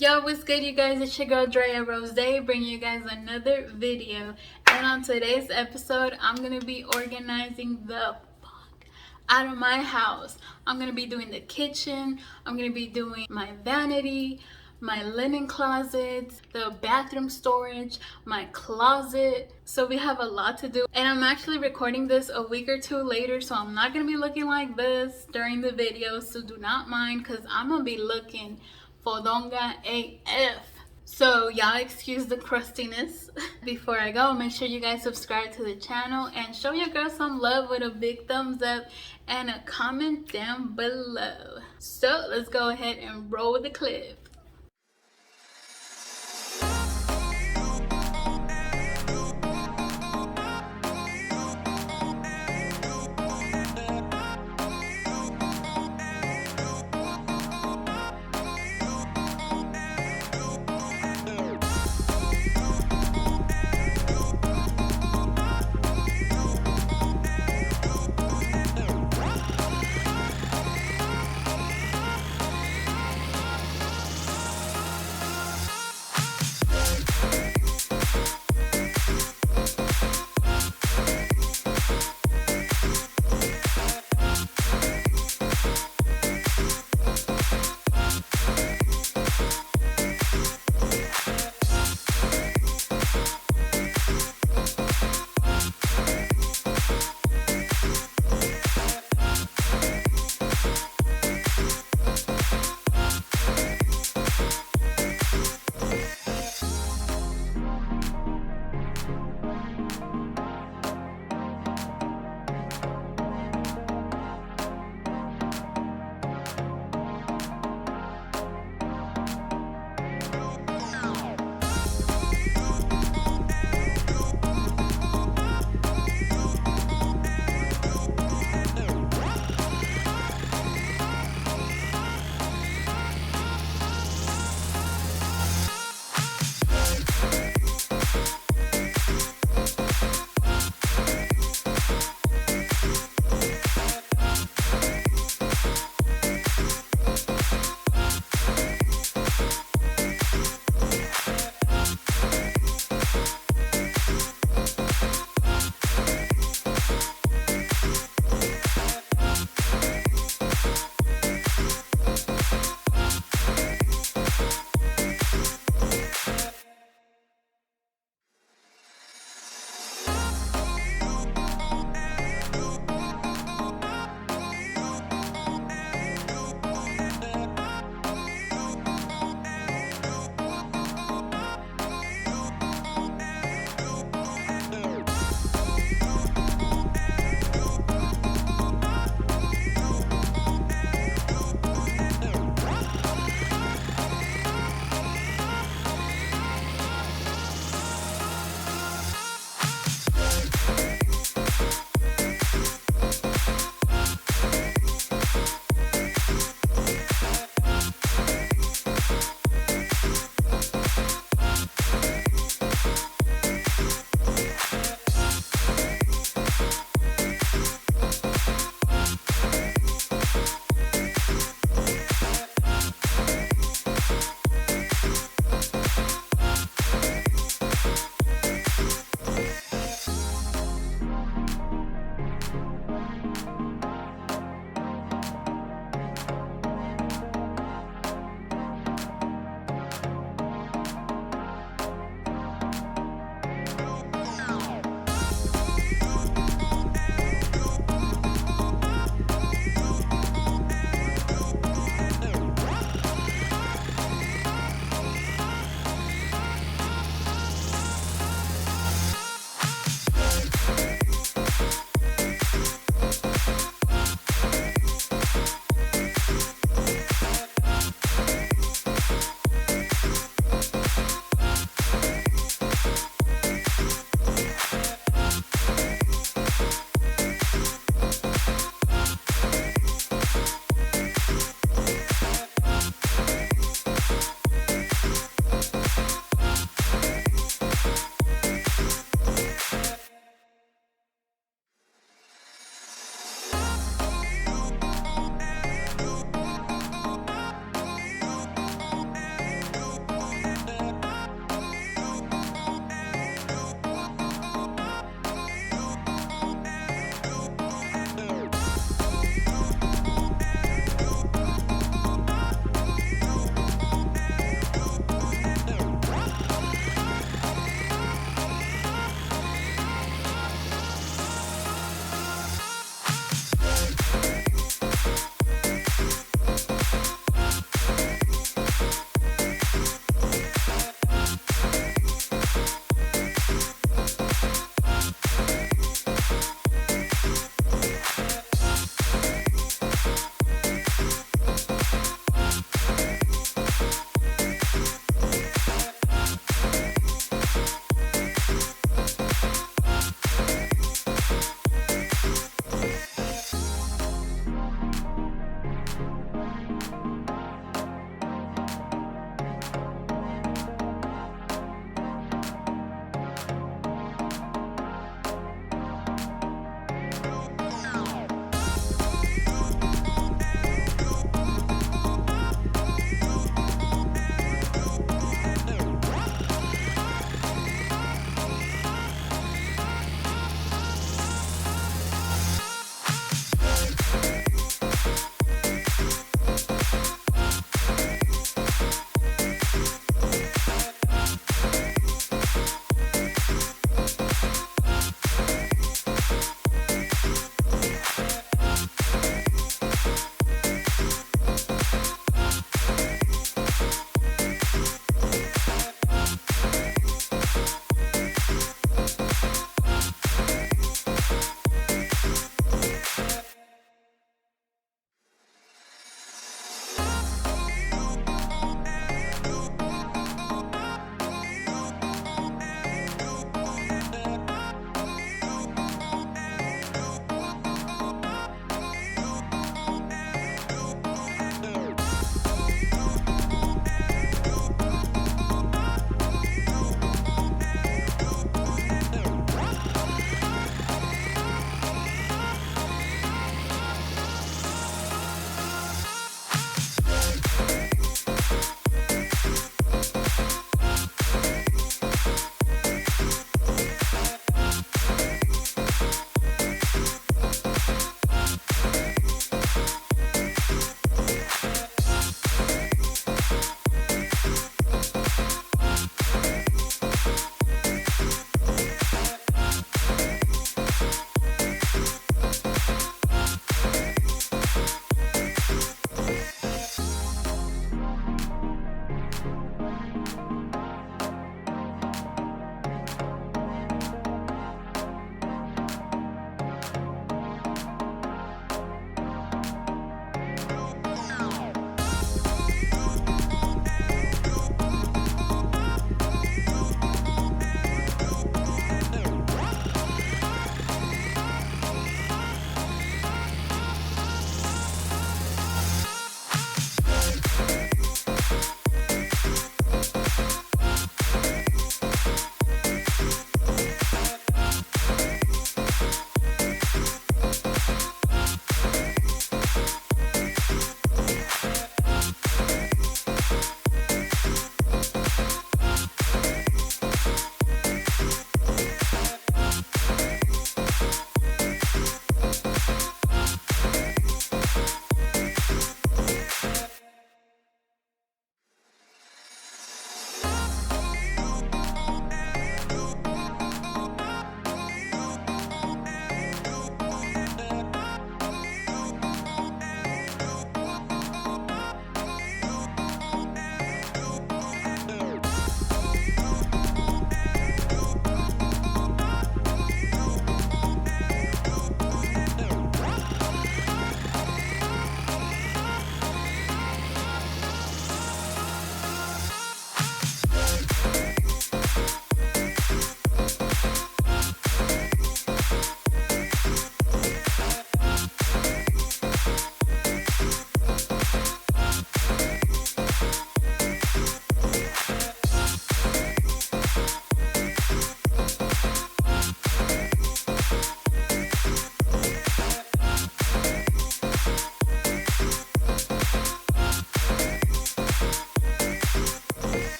Yo, what's good, you guys? It's your girl Drea Rozayyy bringing you guys another video. And on today's episode, I'm gonna be organizing the fuck out of my house. I'm gonna be doing the kitchen, I'm gonna be doing my vanity, my linen closets, the bathroom storage, my closet. So we have a lot to do, and I'm actually recording this a week or two later, so I'm not gonna be looking like this during the video, so do not mind, because I'm gonna be looking fodonga AF. So y'all excuse the crustiness. Before I go, make sure you guys subscribe to the channel and show your girl some love with a big thumbs up and a comment down below. So let's go ahead and roll the clip.